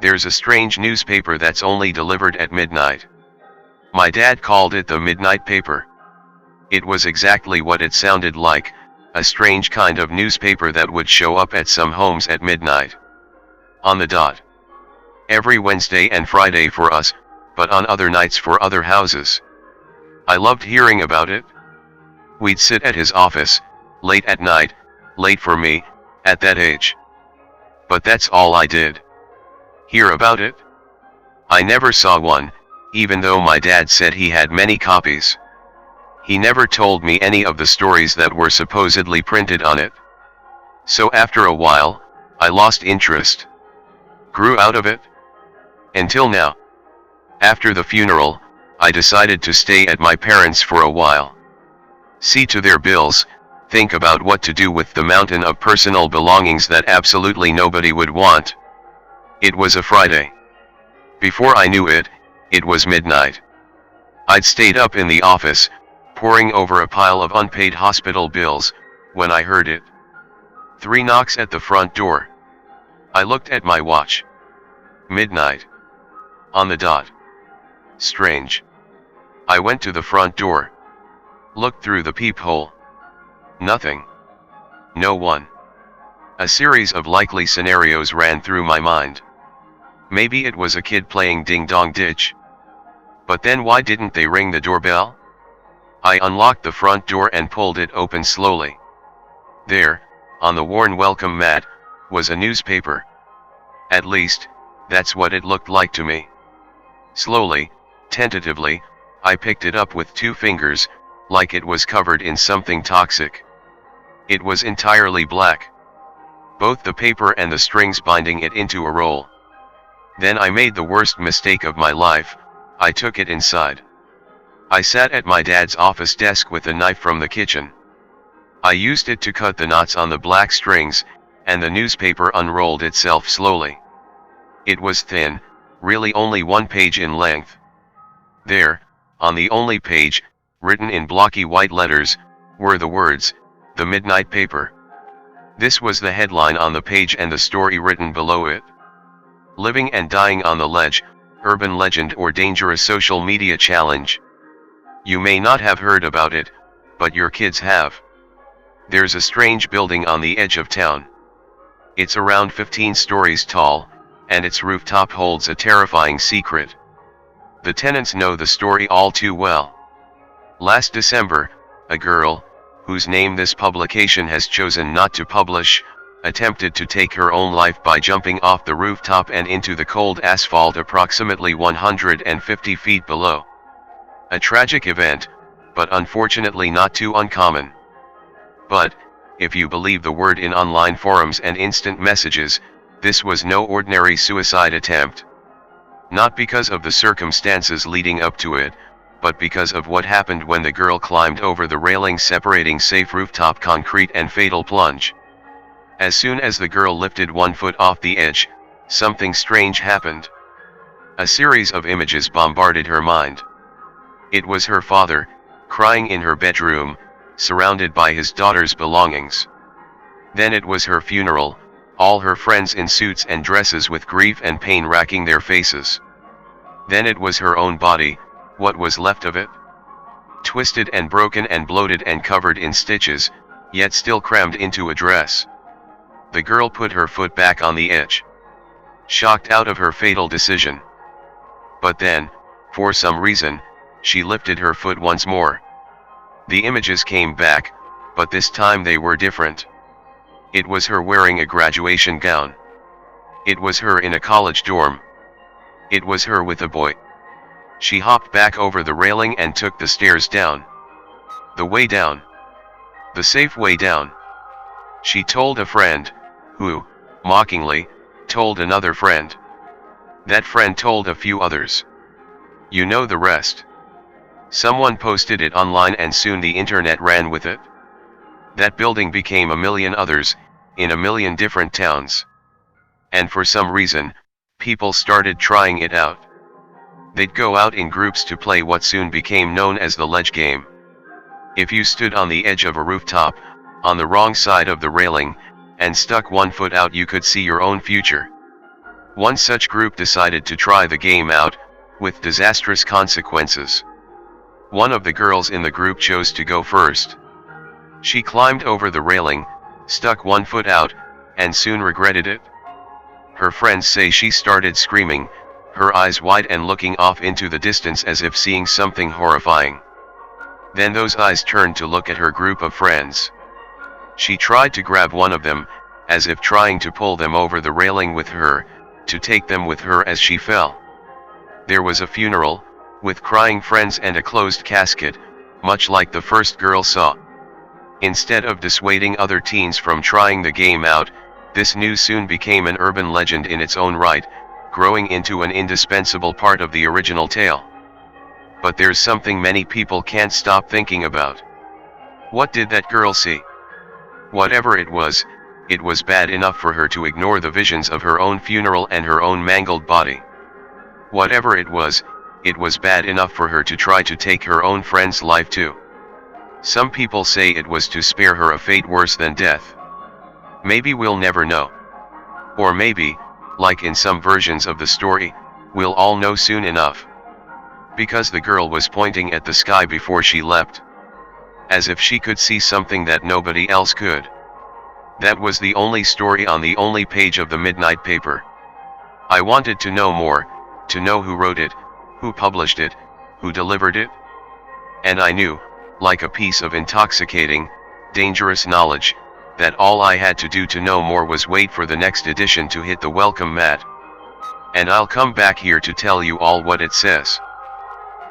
There's a strange newspaper that's only delivered at midnight. My dad called it the MidnightPaper. It was exactly what it sounded like, a strange kind of newspaper that would show up at some homes at midnight. On the dot. Every Wednesday and Friday for us, but on other nights for other houses. I loved hearing about it. We'd sit at his office, late at night, late for me, at that age. But that's all I did. Hear about it? I never saw one, even though my dad said he had many copies. He never told me any of the stories that were supposedly printed on it. So after a while, I lost interest. Grew out of it. Until now. After the funeral, I decided to stay at my parents' for a while. See to their bills, think about what to do with the mountain of personal belongings that absolutely nobody would want. It was a Friday. Before I knew it, it was midnight. I'd stayed up in the office, poring over a pile of unpaid hospital bills, when I heard it. 3 knocks at the front door. I looked at my watch. Midnight. On the dot. Strange. I went to the front door. Looked through the peephole. Nothing. No one. A series of likely scenarios ran through my mind. Maybe it was a kid playing ding-dong ditch. But then why didn't they ring the doorbell? I unlocked the front door and pulled it open slowly. There, on the worn welcome mat, was a newspaper. At least, that's what it looked like to me. Slowly, tentatively, I picked it up with 2 fingers, like it was covered in something toxic. It was entirely black. Both the paper and the strings binding it into a roll. Then I made the worst mistake of my life, I took it inside. I sat at my dad's office desk with a knife from the kitchen. I used it to cut the knots on the black strings, and the newspaper unrolled itself slowly. It was thin, really only 1 page in length. There, on the only page, written in blocky white letters, were the words, "The MidnightPaper." This was the headline on the page and the story written below it. Living and dying on the ledge, urban legend or dangerous social media challenge. You may not have heard about it, but your kids have. There's a strange building on the edge of town. It's around 15 stories tall, and its rooftop holds a terrifying secret. The tenants know the story all too well. Last December, a girl, whose name this publication has chosen not to publish, attempted to take her own life by jumping off the rooftop and into the cold asphalt approximately 150 feet below. A tragic event, but unfortunately not too uncommon. But, if you believe the word in online forums and instant messages, this was no ordinary suicide attempt. Not because of the circumstances leading up to it, but because of what happened when the girl climbed over the railing separating safe rooftop concrete and fatal plunge. As soon as the girl lifted 1 foot off the edge, something strange happened. A series of images bombarded her mind. It was her father, crying in her bedroom, surrounded by his daughter's belongings. Then it was her funeral, all her friends in suits and dresses with grief and pain racking their faces. Then it was her own body, what was left of it? Twisted and broken and bloated and covered in stitches, yet still crammed into a dress. The girl put her foot back on the edge. Shocked out of her fatal decision. But then, for some reason, she lifted her foot once more. The images came back, but this time they were different. It was her wearing a graduation gown. It was her in a college dorm. It was her with a boy. She hopped back over the railing and took the stairs down. The way down. The safe way down. She told a friend, who, mockingly, told another friend. That friend told a few others. You know the rest. Someone posted it online and soon the internet ran with it. That building became a million others, in a million different towns. And for some reason, people started trying it out. They'd go out in groups to play what soon became known as the ledge game. If you stood on the edge of a rooftop, on the wrong side of the railing, and stuck 1 foot out, you could see your own future. One such group decided to try the game out, with disastrous consequences. One of the girls in the group chose to go first. She climbed over the railing, stuck one foot out, and soon regretted it. Her friends say she started screaming, her eyes wide and looking off into the distance as if seeing something horrifying. Then those eyes turned to look at her group of friends. She tried to grab one of them, as if trying to pull them over the railing with her, to take them with her as she fell. There was a funeral, with crying friends and a closed casket, much like the first girl saw. Instead of dissuading other teens from trying the game out, this news soon became an urban legend in its own right, growing into an indispensable part of the original tale. But there's something many people can't stop thinking about. What did that girl see? Whatever it was bad enough for her to ignore the visions of her own funeral and her own mangled body. Whatever it was bad enough for her to try to take her own friend's life too. Some people say it was to spare her a fate worse than death. Maybe we'll never know. Or maybe, like in some versions of the story, we'll all know soon enough. Because the girl was pointing at the sky before she leapt. As if she could see something that nobody else could. That was the only story on the only page of the Midnight Paper. I wanted to know more, to know who wrote it, who published it, who delivered it. And I knew, like a piece of intoxicating, dangerous knowledge, that all I had to do to know more was wait for the next edition to hit the welcome mat. And I'll come back here to tell you all what it says.